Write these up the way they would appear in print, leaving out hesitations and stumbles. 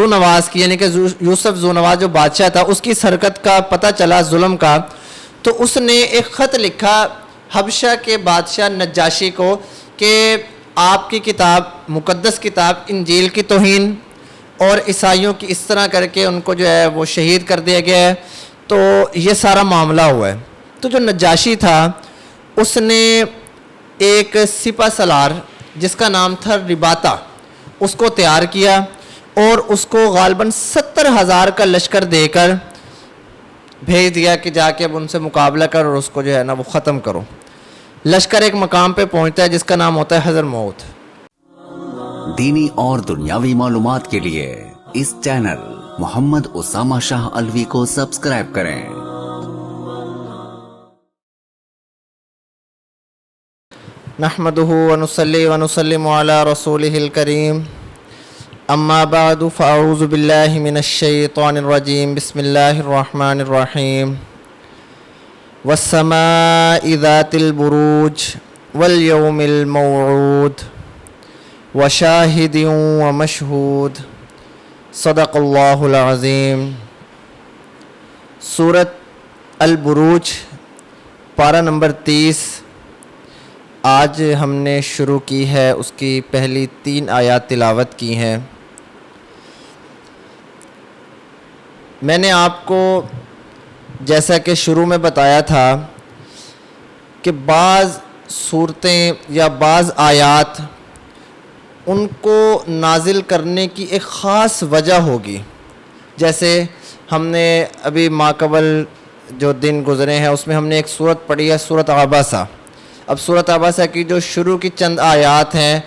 ذو نواز کی، یعنی کہ یوسف ذو نواز جو بادشاہ تھا اس کی اس حرکت کا پتہ چلا، ظلم کا، تو اس نے ایک خط لکھا حبشہ کے بادشاہ نجاشی کو کہ آپ کی کتاب، مقدس کتاب انجیل کی توہین اور عیسائیوں کی اس طرح کر کے ان کو جو ہے وہ شہید کر دیا گیا ہے، تو یہ سارا معاملہ ہوا ہے۔ تو جو نجاشی تھا اس نے ایک سپہ سالار جس کا نام تھا رباطہ اس کو تیار کیا اور اس کو غالباً 70,000 کا لشکر دے کر بھیج دیا کہ جا کے اب ان سے مقابلہ کر اور اس کو جو ہے نا وہ ختم کرو۔ لشکر ایک مقام پہ پہنچتا ہے جس کا نام ہوتا ہے حضرموت۔ دینی اور دنیاوی معلومات کے لیے اس چینل محمد اسامہ شاہ الوی کو سبسکرائب کریں۔ نحمده ونصلي ونسلم على رسوله الكريم اما بعد فاعوذ بالله من الشيطان الرجيم بسم الله الرحمن الرحيم والسماء ذات البروج واليوم الموعود وشاهد ومشهود صدق الله العظيم۔ سورۃ البروج پارہ نمبر 30 آج ہم نے شروع کی ہے، اس کی پہلی 3 آیات تلاوت کی ہیں۔ میں نے آپ کو جیسا کہ شروع میں بتایا تھا کہ بعض صورتیں یا بعض آیات ان کو نازل کرنے کی ایک خاص وجہ ہوگی، جیسے ہم نے ابھی ماقبل جو دن گزرے ہیں اس میں ہم نے ایک صورت پڑھی ہے سورۃ عبسہ۔ اب سورۃ عبسہ کی جو شروع کی چند آیات ہیں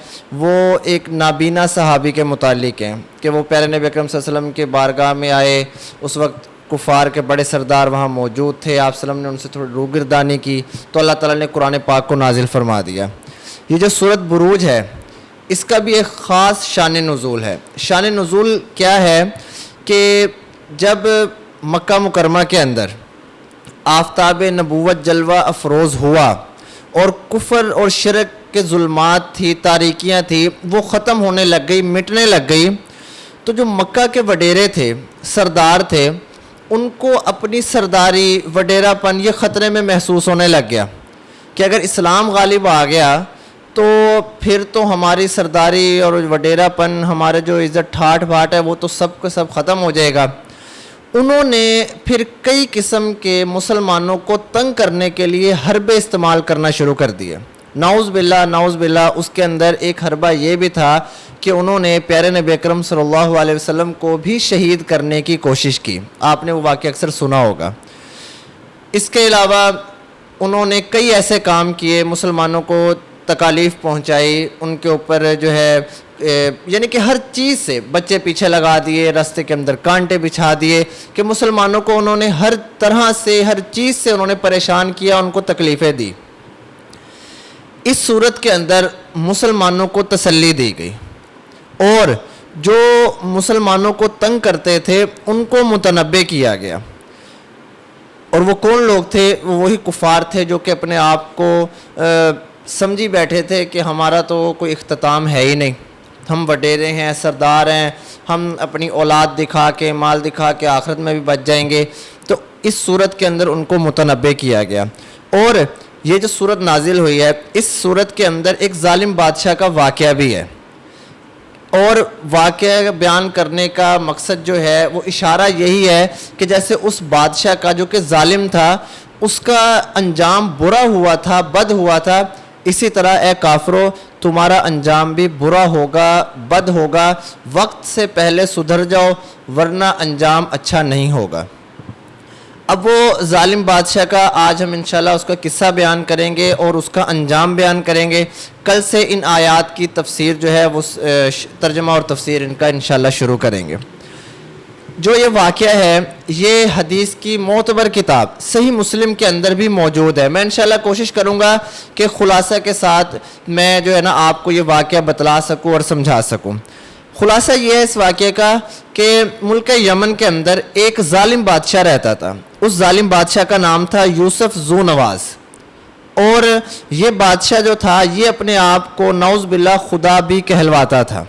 وہ ایک نابینا صحابی کے متعلق ہیں کہ وہ پیارے نبی اکرم صلی اللہ علیہ وسلم کے بارگاہ میں آئے، اس وقت کفار کے بڑے سردار وہاں موجود تھے، آپ صلی اللہ علیہ وسلم نے ان سے تھوڑی روگردانی کی تو اللہ تعالیٰ نے قرآن پاک کو نازل فرما دیا۔ یہ جو سورۃ بروج ہے اس کا بھی ایک خاص شان نزول ہے۔ شان نزول کیا ہے کہ جب مکہ مکرمہ کے اندر آفتاب نبوت جلوہ افروز ہوا اور کفر اور شرک کے ظلمات تھی، تاریکیاں تھی، وہ ختم ہونے لگ گئی، مٹنے لگ گئی، تو جو مکہ کے وڈیرے تھے، سردار تھے، ان کو اپنی سرداری، وڈیرہ پن یہ خطرے میں محسوس ہونے لگ گیا کہ اگر اسلام غالب آ گیا تو پھر تو ہماری سرداری اور وڈیرہ پن، ہمارے جو عزت ٹھاٹ بھاٹ ہے وہ تو سب کا سب ختم ہو جائے گا۔ انہوں نے پھر کئی قسم کے مسلمانوں کو تنگ کرنے کے لیے حربے استعمال کرنا شروع کر دیے۔ نعوذ باللہ اس کے اندر ایک حربہ یہ بھی تھا کہ انہوں نے پیارے نبی اکرم صلی اللہ علیہ وسلم کو بھی شہید کرنے کی کوشش کی، آپ نے وہ واقعہ اکثر سنا ہوگا۔ اس کے علاوہ انہوں نے کئی ایسے کام کیے، مسلمانوں کو تکالیف پہنچائی، ان کے اوپر جو ہے یعنی کہ ہر چیز سے بچے پیچھے لگا دیے، راستے کے اندر کانٹے بچھا دیے کہ مسلمانوں کو انہوں نے ہر طرح سے، ہر چیز سے انہوں نے پریشان کیا، ان کو تکلیفیں دی۔ اس صورت کے اندر مسلمانوں کو تسلی دی گئی اور جو مسلمانوں کو تنگ کرتے تھے ان کو متنبہ کیا گیا، اور وہ کون لوگ تھے؟ وہ وہی کفار تھے جو کہ اپنے آپ کو سمجھی بیٹھے تھے کہ ہمارا تو کوئی اختتام ہے ہی نہیں، ہم وڈیرے ہیں، سردار ہیں، ہم اپنی اولاد دکھا کے، مال دکھا کے آخرت میں بھی بچ جائیں گے۔ تو اس صورت کے اندر ان کو متنبہ کیا گیا۔ اور یہ جو صورت نازل ہوئی ہے اس صورت کے اندر ایک ظالم بادشاہ کا واقعہ بھی ہے، اور واقعہ بیان کرنے کا مقصد جو ہے وہ اشارہ یہی ہے کہ جیسے اس بادشاہ کا جو کہ ظالم تھا اس کا انجام برا ہوا تھا، بد ہوا تھا، اسی طرح اے کافرو تمہارا انجام بھی برا ہوگا، بد ہوگا، وقت سے پہلے سدھر جاؤ ورنہ انجام اچھا نہیں ہوگا۔ اب وہ ظالم بادشاہ کا آج ہم انشاءاللہ اس کا قصہ بیان کریں گے اور اس کا انجام بیان کریں گے۔ کل سے ان آیات کی تفسیر جو ہے وہ ترجمہ اور تفسیر ان کا انشاءاللہ شروع کریں گے۔ جو یہ واقعہ ہے یہ حدیث کی معتبر کتاب صحیح مسلم کے اندر بھی موجود ہے۔ میں انشاءاللہ کوشش کروں گا کہ خلاصہ کے ساتھ میں جو ہے نا آپ کو یہ واقعہ بتلا سکوں اور سمجھا سکوں۔ خلاصہ یہ ہے اس واقعے کا کہ ملک یمن کے اندر ایک ظالم بادشاہ رہتا تھا، اس ظالم بادشاہ کا نام تھا یوسف ذو نواز، اور یہ بادشاہ جو تھا یہ اپنے آپ کو نعوذ باللہ خدا بھی کہلواتا تھا۔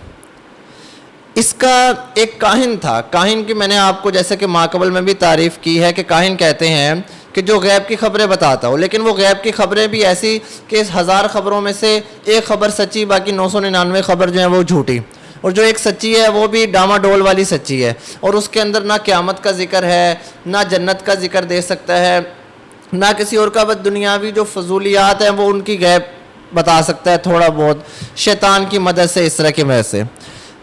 اس کا ایک کاہن تھا. کاہن کی میں نے آپ کو جیسے کہ ماقبل میں بھی تعریف کی ہے کہ کاہن کہتے ہیں کہ جو غیب کی خبریں بتاتا ہو، لیکن وہ غیب کی خبریں بھی ایسی کہ اس 1000 خبروں میں سے ایک خبر سچی، باقی 999 خبر جو ہیں وہ جھوٹی. اور جو ایک سچی ہے وہ بھی ڈاما ڈول والی سچی ہے، اور اس کے اندر نہ قیامت کا ذکر ہے، نہ جنت کا ذکر دے سکتا ہے، نہ کسی اور کا. بس دنیاوی جو فضولیات ہیں وہ ان کی غیب بتا سکتا ہے تھوڑا بہت، شیطان کی مدد سے، اس طرح کی وجہ سے.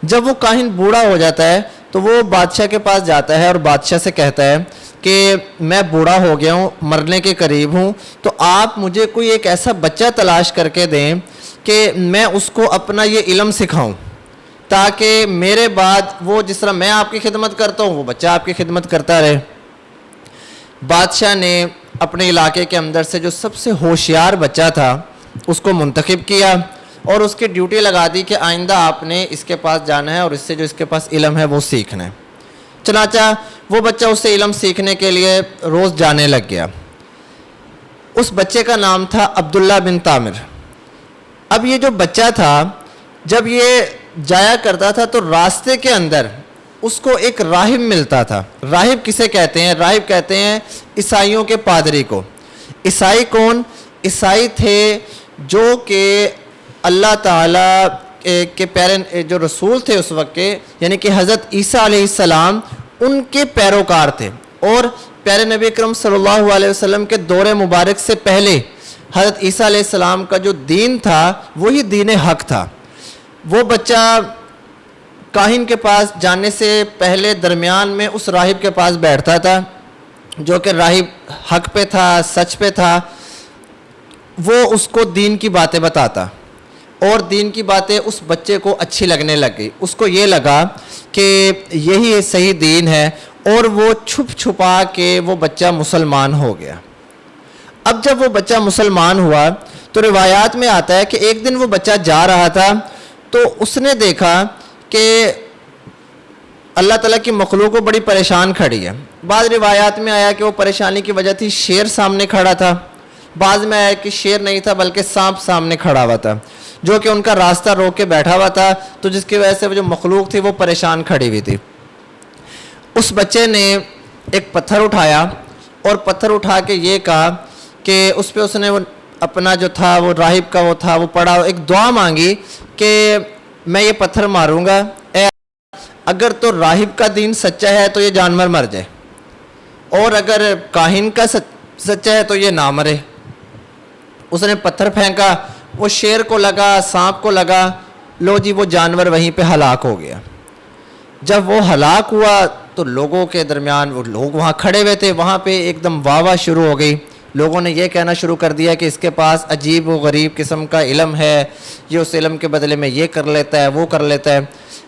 جب وہ کاہن بوڑھا ہو جاتا ہے تو وہ بادشاہ کے پاس جاتا ہے اور بادشاہ سے کہتا ہے کہ میں بوڑھا ہو گیا ہوں، مرنے کے قریب ہوں، تو آپ مجھے کوئی ایک ایسا بچہ تلاش کر کے دیں کہ میں اس کو اپنا یہ علم سکھاؤں، تاکہ میرے بعد وہ جس طرح میں آپ کی خدمت کرتا ہوں وہ بچہ آپ کی خدمت کرتا رہے. بادشاہ نے اپنے علاقے کے اندر سے جو سب سے ہوشیار بچہ تھا اس کو منتخب کیا اور اس کی ڈیوٹی لگا دی کہ آئندہ آپ نے اس کے پاس جانا ہے اور اس سے جو اس کے پاس علم ہے وہ سیکھنا ہے. چنانچہ وہ بچہ اس سے علم سیکھنے کے لیے روز جانے لگ گیا. اس بچے کا نام تھا عبداللہ بن تامر. اب یہ جو بچہ تھا جب یہ جایا کرتا تھا تو راستے کے اندر اس کو ایک راہب ملتا تھا. راہب کسے کہتے ہیں؟ راہب کہتے ہیں عیسائیوں کے پادری کو. عیسائی کون؟ عیسائی تھے جو کہ اللہ تعالیٰ کے پیرے جو رسول تھے اس وقت کے، یعنی کہ حضرت عیسیٰ علیہ السلام ان کے پیروکار تھے. اور پیارے نبی اکرم صلی اللہ علیہ وسلم کے دور مبارک سے پہلے حضرت عیسیٰ علیہ السلام کا جو دین تھا وہی دین حق تھا. وہ بچہ کاہن کے پاس جانے سے پہلے درمیان میں اس راہب کے پاس بیٹھتا تھا جو کہ راہب حق پہ تھا، سچ پہ تھا. وہ اس کو دین کی باتیں بتاتا اور دین کی باتیں اس بچے کو اچھی لگنے لگی. اس کو یہ لگا کہ یہی صحیح دین ہے اور وہ چھپ چھپا کے وہ بچہ مسلمان ہو گیا. اب جب وہ بچہ مسلمان ہوا تو روایات میں آتا ہے کہ ایک دن وہ بچہ جا رہا تھا تو اس نے دیکھا کہ اللہ تعالیٰ کی مخلوق کو بڑی پریشان کھڑی ہے. بعض روایات میں آیا کہ وہ پریشانی کی وجہ تھی شیر سامنے کھڑا تھا، بعض میں آیا کہ شیر نہیں تھا بلکہ سانپ سامنے کھڑا ہوا تھا جو کہ ان کا راستہ روک کے بیٹھا ہوا تھا، تو جس کی وجہ سے وہ جو مخلوق تھی وہ پریشان کھڑی ہوئی تھی. اس بچے نے ایک پتھر اٹھایا اور پتھر اٹھا کے یہ کہا کہ اس پہ اس نے وہ اپنا جو تھا وہ راہب کا وہ تھا وہ پڑھا، ایک دعا مانگی کہ میں یہ پتھر ماروں گا، اے اگر تو راہب کا دین سچا ہے تو یہ جانور مر جائے، اور اگر کاہن کا سچا ہے تو یہ نہ مرے. اس نے پتھر پھینکا، وہ شیر کو لگا، سانپ کو لگا، لو جی وہ جانور وہیں پہ ہلاک ہو گیا. جب وہ ہلاک ہوا تو لوگوں کے درمیان، وہ لوگ وہاں کھڑے ہوئے تھے، وہاں پہ ایک دم واہ واہ شروع ہو گئی. لوگوں نے یہ کہنا شروع کر دیا کہ اس کے پاس عجیب و غریب قسم کا علم ہے، یہ اس علم کے بدلے میں یہ کر لیتا ہے، وہ کر لیتا ہے.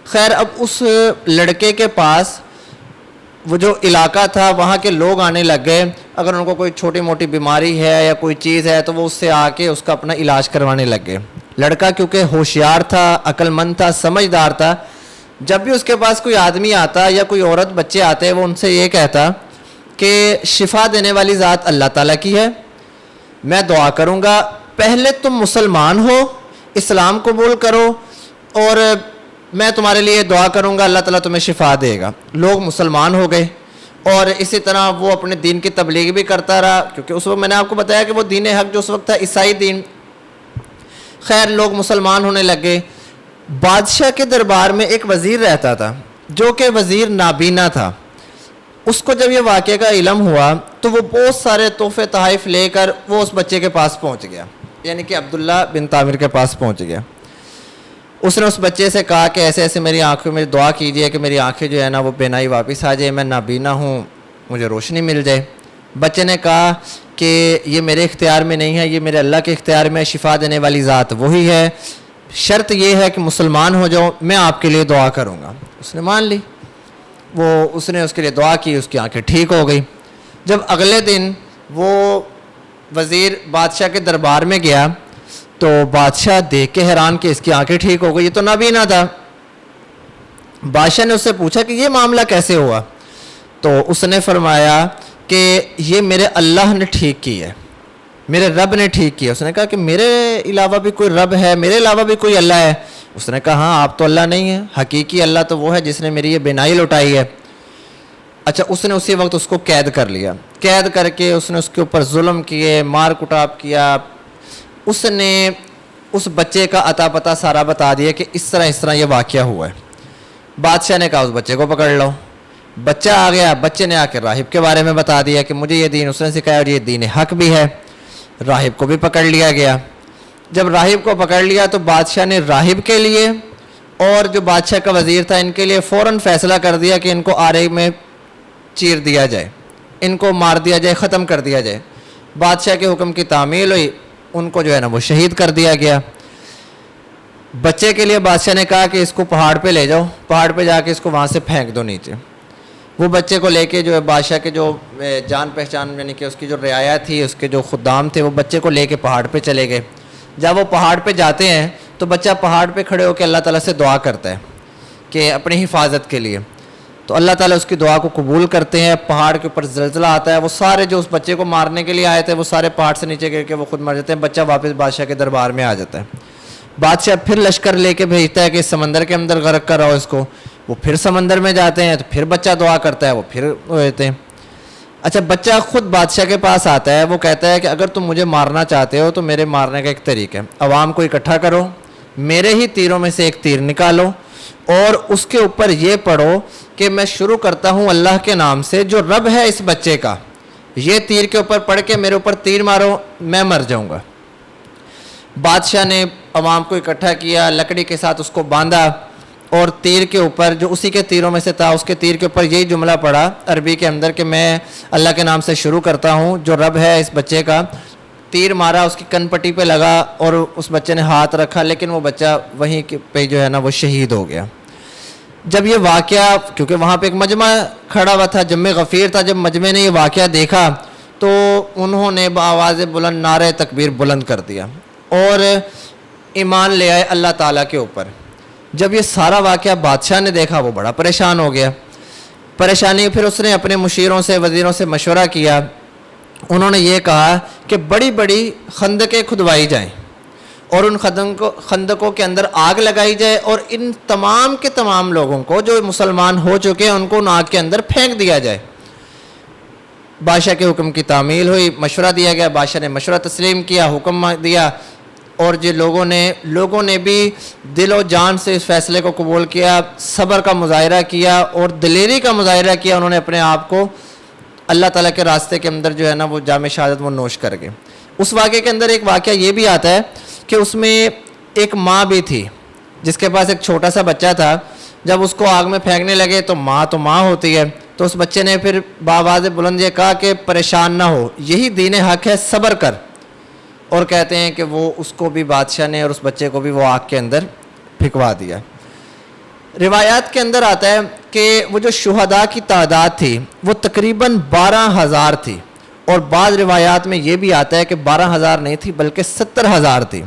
خیر اب اس لڑکے کے پاس وہ جو علاقہ تھا وہاں کے لوگ آنے لگ گئے. اگر ان کو کوئی چھوٹی موٹی بیماری ہے یا کوئی چیز ہے تو وہ اس سے آ کے اس کا اپنا علاج کروانے لگ گئے. لڑکا کیونکہ ہوشیار تھا، عقل مند تھا، سمجھدار تھا، جب بھی اس کے پاس کوئی آدمی آتا یا کوئی عورت بچے آتے وہ ان سے یہ کہتا کہ شفا دینے والی ذات اللہ تعالیٰ کی ہے، میں دعا کروں گا، پہلے تم مسلمان ہو، اسلام قبول کرو اور میں تمہارے لیے دعا کروں گا، اللہ تعالیٰ تمہیں شفا دے گا. لوگ مسلمان ہو گئے اور اسی طرح وہ اپنے دین کی تبلیغ بھی کرتا رہا، کیونکہ اس وقت میں نے آپ کو بتایا کہ وہ دین حق جو اس وقت تھا عیسائی دین. خیر لوگ مسلمان ہونے لگے. بادشاہ کے دربار میں ایک وزیر رہتا تھا جو کہ وزیر نابینا تھا. اس کو جب یہ واقعے کا علم ہوا تو وہ بہت سارے تحفے تحائف لے کر وہ اس بچے کے پاس پہنچ گیا، یعنی کہ عبداللہ بن تامر کے پاس پہنچ گیا. اس نے اس بچے سے کہا کہ ایسے ایسے میری آنکھوں میں دعا کیجئے کہ میری آنکھیں جو ہے نا وہ بینائی واپس آ جائے، میں نابینا ہوں، مجھے روشنی مل جائے. بچے نے کہا کہ یہ میرے اختیار میں نہیں ہے، یہ میرے اللہ کے اختیار میں، شفا دینے والی ذات وہی ہے، شرط یہ ہے کہ مسلمان ہو جاؤ، میں آپ کے لیے دعا کروں گا. اس نے مان لی. اس نے اس کے لیے دعا کی، اس کی آنکھیں ٹھیک ہو گئی. جب اگلے دن وہ وزیر بادشاہ کے دربار میں گیا تو بادشاہ دیکھ کے حیران کہ اس کی آنکھیں ٹھیک ہو گئی، یہ تو نابینا تھا. بادشاہ نے اس سے پوچھا کہ یہ معاملہ کیسے ہوا؟ تو اس نے فرمایا کہ یہ میرے اللہ نے ٹھیک کی ہے، میرے رب نے ٹھیک کیا. اس نے کہا کہ میرے علاوہ بھی کوئی رب ہے، میرے علاوہ بھی کوئی اللہ ہے؟ اس نے کہا ہاں آپ تو اللہ نہیں ہیں, حقیقی اللہ تو وہ ہے جس نے میری یہ بینائی لوٹائی ہے. اچھا, اس نے اسی وقت اس کو قید کر لیا. قید کر کے اس نے اس کے اوپر ظلم کیے, مار کٹاپ کیا. اس نے اس بچے کا عطا پتہ سارا بتا دیا کہ اس طرح یہ واقعہ ہوا ہے. بادشاہ نے کہا اس بچے کو پکڑ لو. بچہ آ گیا, بچے نے آ کے راہب کے بارے میں بتا دیا کہ مجھے یہ دین اس نے سکھایا اور یہ دین حق بھی ہے. راہب کو بھی پکڑ لیا گیا. جب راہب کو پکڑ لیا تو بادشاہ نے راہب کے لیے اور جو بادشاہ کا وزیر تھا ان کے لیے فوراً فیصلہ کر دیا کہ ان کو آرے میں چیر دیا جائے, ان کو مار دیا جائے, ختم کر دیا جائے. بادشاہ کے حکم کی تعمیل ہوئی, ان کو جو ہے نا وہ شہید کر دیا گیا. بچے کے لیے بادشاہ نے کہا کہ اس کو پہاڑ پہ لے جاؤ, پہاڑ پہ جا کے اس کو وہاں سے پھینک دو نیچے. وہ بچے کو لے کے جو ہے بادشاہ کے جو جان پہچان یعنی کہ اس کی جو رعایا تھی, اس کے جو خدام تھے, وہ بچے کو لے کے پہاڑ پہ چلے گئے. جب وہ پہاڑ پہ جاتے ہیں تو بچہ پہاڑ پہ کھڑے ہو کے اللہ تعالیٰ سے دعا کرتا ہے کہ اپنی حفاظت کے لیے. تو اللہ تعالیٰ اس کی دعا کو قبول کرتے ہیں. پہاڑ کے اوپر زلزلہ آتا ہے, وہ سارے جو اس بچے کو مارنے کے لیے آئے تھے وہ سارے پہاڑ سے نیچے گر کے وہ خود مر جاتے ہیں. بچہ واپس بادشاہ کے دربار میں آ جاتا ہے. بادشاہ پھر لشکر لے کے بھیجتا ہے کہ سمندر کے اندر غرق کراؤ اس کو. وہ پھر سمندر میں جاتے ہیں تو پھر بچہ دعا کرتا ہے, وہ پھر ہوتے ہیں. اچھا, بچہ خود بادشاہ کے پاس آتا ہے. وہ کہتا ہے کہ اگر تم مجھے مارنا چاہتے ہو تو میرے مارنے کا ایک طریقہ ہے, عوام کو اکٹھا کرو, میرے ہی تیروں میں سے ایک تیر نکالو اور اس کے اوپر یہ پڑھو کہ میں شروع کرتا ہوں اللہ کے نام سے جو رب ہے اس بچے کا. یہ تیر کے اوپر پڑھ کے میرے اوپر تیر مارو, میں مر جاؤں گا. بادشاہ نے عوام کو اکٹھا کیا, لکڑی کے ساتھ اس کو باندھا اور تیر کے اوپر جو اسی کے تیروں میں سے تھا اس کے تیر کے اوپر یہی جملہ پڑھا عربی کے اندر کہ میں اللہ کے نام سے شروع کرتا ہوں جو رب ہے اس بچے کا. تیر مارا, اس کی کن پٹی پہ لگا اور اس بچے نے ہاتھ رکھا, لیکن وہ بچہ وہیں پہ جو ہے نا وہ شہید ہو گیا. جب یہ واقعہ, کیونکہ وہاں پہ ایک مجمع کھڑا ہوا تھا, جمع غفیر تھا, جب مجمع نے یہ واقعہ دیکھا تو انہوں نے بآواز بلند نعرہ تکبیر بلند کر دیا اور ایمان لے آئے اللہ تعالیٰ کے اوپر. جب یہ سارا واقعہ بادشاہ نے دیکھا وہ بڑا پریشان ہو گیا. پریشانی پھر اس نے اپنے مشیروں سے, وزیروں سے مشورہ کیا. انہوں نے یہ کہا کہ بڑی بڑی خندقیں کھدوائی جائیں اور ان خندقوں کے اندر آگ لگائی جائے اور ان تمام کے تمام لوگوں کو جو مسلمان ہو چکے ہیں ان کو ان آگ کے اندر پھینک دیا جائے. بادشاہ کے حکم کی تعمیل ہوئی, مشورہ دیا گیا. بادشاہ نے مشورہ تسلیم کیا, حکم دیا اور جو لوگوں نے بھی دل و جان سے اس فیصلے کو قبول کیا, صبر کا مظاہرہ کیا اور دلیری کا مظاہرہ کیا. انہوں نے اپنے آپ کو اللہ تعالیٰ کے راستے کے اندر جو ہے نا وہ جام شہادت وہ نوش کر گئے. اس واقعے کے اندر ایک واقعہ یہ بھی آتا ہے کہ اس میں ایک ماں بھی تھی جس کے پاس ایک چھوٹا سا بچہ تھا. جب اس کو آگ میں پھینکنے لگے تو ماں ہوتی ہے, تو اس بچے نے پھر بآواز بلند یہ کہا کہ پریشان نہ ہو, یہی دین حق ہے, صبر کر. اور کہتے ہیں کہ وہ اس کو بھی بادشاہ نے اور اس بچے کو بھی وہ آگ کے اندر پھینکوا دیا. روایات کے اندر آتا ہے کہ وہ جو شہداء کی تعداد تھی وہ تقریباً 12,000 تھی, اور بعض روایات میں یہ بھی آتا ہے کہ 12,000 نہیں تھی بلکہ 70,000 تھی.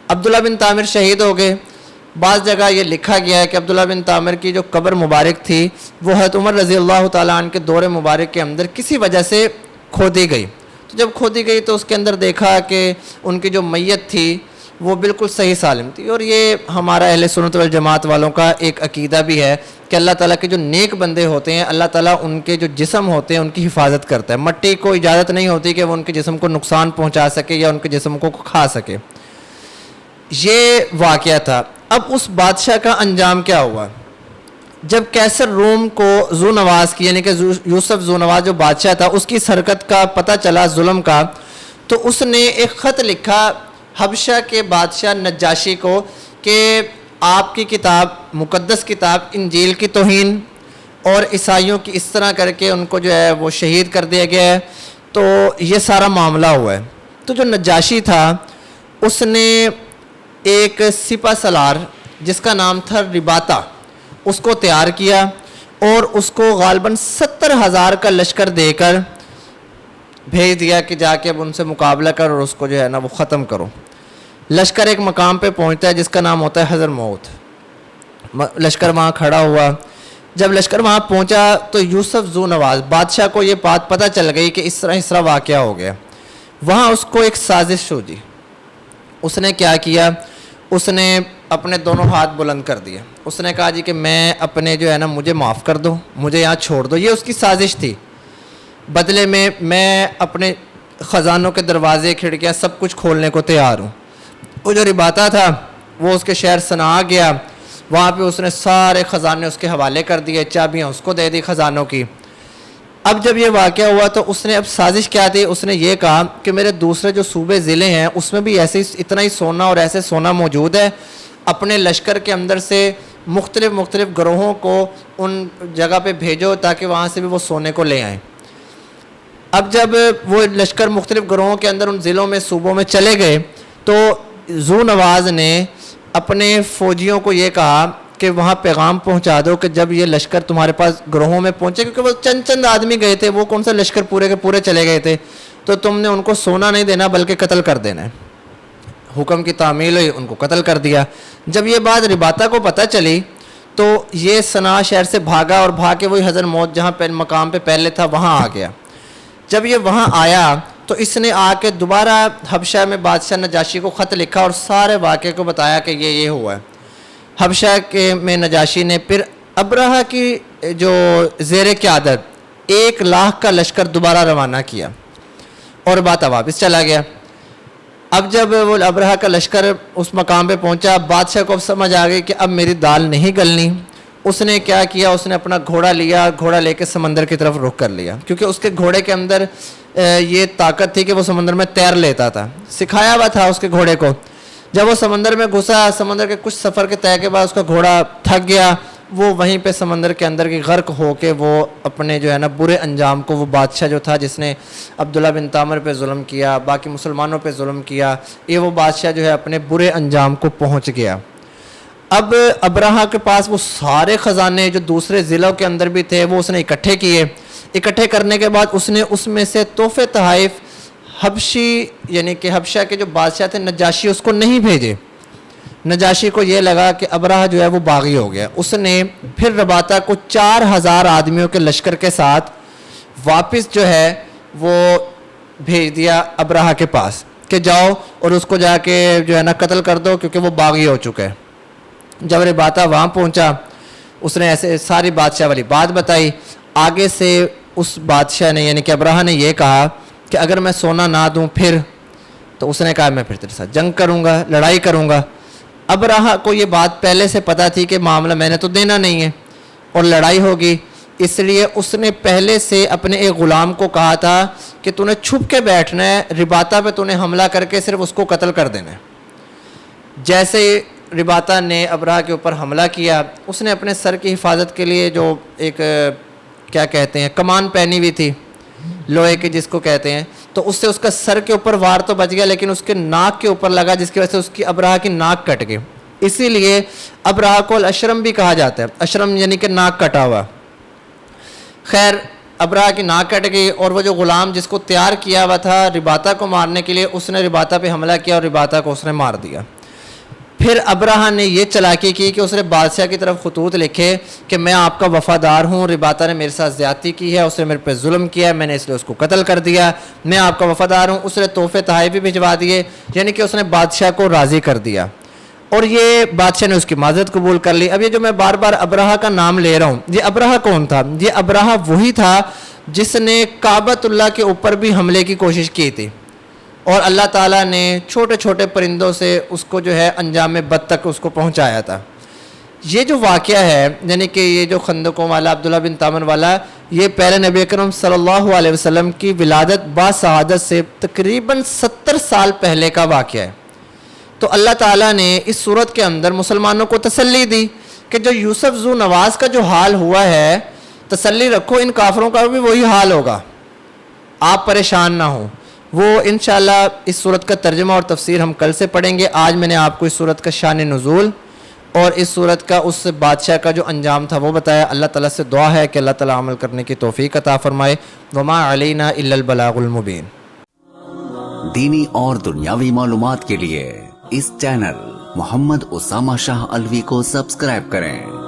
عبداللہ بن طامر شہید ہو گئے. بعض جگہ یہ لکھا گیا ہے کہ عبداللہ بن طامر کی جو قبر مبارک تھی وہ حضرت عمر رضی اللہ تعالیٰ عنہ کے دور مبارک کے اندر کسی وجہ سے کھودی گئی. تو جب کھودی گئی تو اس کے اندر دیکھا کہ ان کی جو میت تھی وہ بالکل صحیح سالم تھی. اور یہ ہمارا اہل سنت والجماعت والوں کا ایک عقیدہ بھی ہے کہ اللہ تعالیٰ کے جو نیک بندے ہوتے ہیں اللہ تعالیٰ ان کے جو جسم ہوتے ہیں ان کی حفاظت کرتا ہے. مٹی کو اجازت نہیں ہوتی کہ وہ ان کے جسم کو نقصان پہنچا سکے یا ان کے جسم کو کھا سکے. یہ واقعہ تھا. اب اس بادشاہ کا انجام کیا ہوا؟ جب کیسر روم کو ذونواز کی یعنی کہ یوسف ذونواز جو بادشاہ تھا اس کی حرکت کا پتہ چلا, ظلم کا, تو اس نے ایک خط لکھا حبشہ کے بادشاہ نجاشی کو کہ آپ کی کتاب, مقدس کتاب انجیل کی توہین اور عیسائیوں کی اس طرح کر کے ان کو جو ہے وہ شہید کر دیا گیا ہے. تو یہ سارا معاملہ ہوا ہے. تو جو نجاشی تھا اس نے ایک سپہ سالار جس کا نام تھا رباطہ اس کو تیار کیا اور اس کو غالباً 70,000 کا لشکر دے کر بھیج دیا کہ جا کے اب ان سے مقابلہ کر اور اس کو جو ہے نا وہ ختم کرو. لشکر ایک مقام پہ پہنچتا ہے جس کا نام ہوتا ہے حضرموت. لشکر وہاں کھڑا ہوا. جب لشکر وہاں پہنچا تو یوسف ذونواز بادشاہ کو یہ بات پتہ چل گئی کہ اس طرح واقعہ ہو گیا. وہاں اس کو ایک سازش سوچی. اس نے کیا کیا, اس نے اپنے دونوں ہاتھ بلند کر دیے. اس نے کہا جی کہ میں اپنے جو ہے نا مجھے معاف کر دو, مجھے یہاں چھوڑ دو. یہ اس کی سازش تھی. بدلے میں اپنے خزانوں کے دروازے کھڑکیاں سب کچھ کھولنے کو تیار ہوں. وہ جو رباطہ تھا وہ اس کے شہر صنعاء گیا. وہاں پہ اس نے سارے خزانے اس کے حوالے کر دیے, چابیاں اس کو دے دی خزانوں کی. اب جب یہ واقعہ ہوا تو اس نے اب سازش کیا تھی, اس نے یہ کہا کہ میرے دوسرے جو صوبے ضلع ہیں اس میں بھی ایسے اتنا ہی سونا اور ایسے سونا موجود ہے, اپنے لشکر کے اندر سے مختلف گروہوں کو ان جگہ پہ بھیجو تاکہ وہاں سے بھی وہ سونے کو لے آئیں. اب جب وہ لشکر مختلف گروہوں کے اندر ان ضلعوں میں صوبوں میں چلے گئے تو ذو نواز نے اپنے فوجیوں کو یہ کہا کہ وہاں پیغام پہنچا دو کہ جب یہ لشکر تمہارے پاس گروہوں میں پہنچے, کیونکہ وہ چند آدمی گئے تھے, وہ کون سا لشکر پورے کے پورے چلے گئے تھے, تو تم نے ان کو سونا نہیں دینا بلکہ قتل کر دینا ہے. حکم کی تعمیل ہوئی, ان کو قتل کر دیا. جب یہ بات رباطہ کو پتہ چلی تو یہ صنعاء شہر سے بھاگا اور بھاگ کے وہی حضر موت جہاں مقام پہ پہلے تھا وہاں آ گیا. جب یہ وہاں آیا تو اس نے آ کے دوبارہ حبشہ میں بادشاہ نجاشی کو خط لکھا اور سارے واقعے کو بتایا کہ یہ ہوا ہے. حبشہ میں نجاشی نے پھر ابرہہ کی جو زیر قیادت 1,00,000 کا لشکر دوبارہ روانہ کیا اور رباطہ واپس چلا گیا. اب جب وہ ابرہہ کا لشکر اس مقام پہ پہنچا, بادشاہ کو اب سمجھ آ گئی کہ اب میری دال نہیں گلنی. اس نے کیا کیا, اس نے اپنا گھوڑا لیا, گھوڑا لے کے سمندر کی طرف رخ کر لیا, کیونکہ اس کے گھوڑے کے اندر یہ طاقت تھی کہ وہ سمندر میں تیر لیتا تھا, سکھایا ہوا تھا اس کے گھوڑے کو. جب وہ سمندر میں گھسا, سمندر کے کچھ سفر کے طے کے بعد اس کا گھوڑا تھک گیا, وہ وہیں پہ سمندر کے اندر کی غرق ہو کے وہ اپنے جو ہے نا برے انجام کو, وہ بادشاہ جو تھا جس نے عبداللہ بن تامر پہ ظلم کیا, باقی مسلمانوں پہ ظلم کیا, یہ وہ بادشاہ جو ہے اپنے برے انجام کو پہنچ گیا. اب ابرہہ کے پاس وہ سارے خزانے جو دوسرے ضلعوں کے اندر بھی تھے وہ اس نے اکٹھے کیے. اکٹھے کرنے کے بعد اس نے اس میں سے تحفے تحائف حبشی یعنی کہ حبشہ کے جو بادشاہ تھے نجاشی, اس کو نہیں بھیجے. نجاشی کو یہ لگا کہ ابرہہ جو ہے وہ باغی ہو گیا. اس نے پھر رباطہ کو 4,000 آدمیوں کے لشکر کے ساتھ واپس جو ہے وہ بھیج دیا ابرہہ کے پاس کہ جاؤ اور اس کو جا کے جو ہے نا قتل کر دو, کیونکہ وہ باغی ہو چکا ہے. جب رباطہ وہاں پہنچا اس نے ایسے ساری بادشاہ والی بات بتائی. آگے سے اس بادشاہ نے یعنی کہ ابرہہ نے یہ کہا کہ اگر میں سونا نہ دوں پھر, تو اس نے کہا میں پھر تیرے ساتھ جنگ کروں گا, لڑائی کروں گا. ابرہہ کو یہ بات پہلے سے پتہ تھی کہ معاملہ میں نے تو دینا نہیں ہے اور لڑائی ہوگی, اس لیے اس نے پہلے سے اپنے ایک غلام کو کہا تھا کہ تو نے چھپ کے بیٹھنا ہے, رباطہ پہ تو نے حملہ کر کے صرف اس کو قتل کر دینا ہے. جیسے رباطہ نے ابرہہ کے اوپر حملہ کیا, اس نے اپنے سر کی حفاظت کے لیے جو ایک کیا کہتے ہیں کمان پہنی ہوئی تھی لوہے کی جس کو کہتے ہیں, تو اس سے اس کا سر کے اوپر وار تو بچ گیا لیکن اس کے ناک کے اوپر لگا, جس کی وجہ سے اس کی ابرہہ کی ناک کٹ گئی. اسی لیے ابرہہ کو الاشرم بھی کہا جاتا ہے, اشرم یعنی کہ ناک کٹا ہوا. خیر ابرہہ کی ناک کٹ گئی اور وہ جو غلام جس کو تیار کیا ہوا تھا رباطہ کو مارنے کے لیے, اس نے رباطہ پہ حملہ کیا اور رباطہ کو اس نے مار دیا. پھر ابرہہ نے یہ چلاکی کی کہ اس نے بادشاہ کی طرف خطوط لکھے کہ میں آپ کا وفادار ہوں, رباطہ نے میرے ساتھ زیادتی کی ہے, اس نے میرے پہ ظلم کیا ہے, میں نے اس لیے اس کو قتل کر دیا, میں آپ کا وفادار ہوں. اس نے تحفے تحائف بھی بھجوا دیے, یعنی کہ اس نے بادشاہ کو راضی کر دیا اور یہ بادشاہ نے اس کی معذرت قبول کر لی. اب یہ جو میں بار بار ابرہہ کا نام لے رہا ہوں, یہ ابرہہ کون تھا؟ یہ ابرہہ وہی تھا جس نے کعبۃ اللہ کے اوپر بھی حملے کی کوشش کی تھی اور اللہ تعالیٰ نے چھوٹے چھوٹے پرندوں سے اس کو جو ہے انجام بد تک اس کو پہنچایا تھا. یہ جو واقعہ ہے یعنی کہ یہ جو خندقوں والا عبداللہ بن تامر والا, یہ پہلے نبی اکرم صلی اللہ علیہ وسلم کی ولادت باسعادت سے تقریباً 70 سال پہلے کا واقعہ ہے. تو اللہ تعالیٰ نے اس صورت کے اندر مسلمانوں کو تسلی دی کہ جو یوسف ذو نواز کا جو حال ہوا ہے, تسلی رکھو ان کافروں کا بھی وہی حال ہوگا, آپ پریشان نہ ہوں. وہ انشاءاللہ اس صورت کا ترجمہ اور تفسیر ہم کل سے پڑھیں گے. آج میں نے آپ کو اس صورت کا شان نزول اور اس صورت کا اس بادشاہ کا جو انجام تھا وہ بتایا. اللہ تعالیٰ سے دعا ہے کہ اللہ تعالیٰ عمل کرنے کی توفیق عطا فرمائے. وما علینا الا البلاغ المبین. دینی اور دنیاوی معلومات کے لیے اس چینل محمد اسامہ شاہ الوی کو سبسکرائب کریں.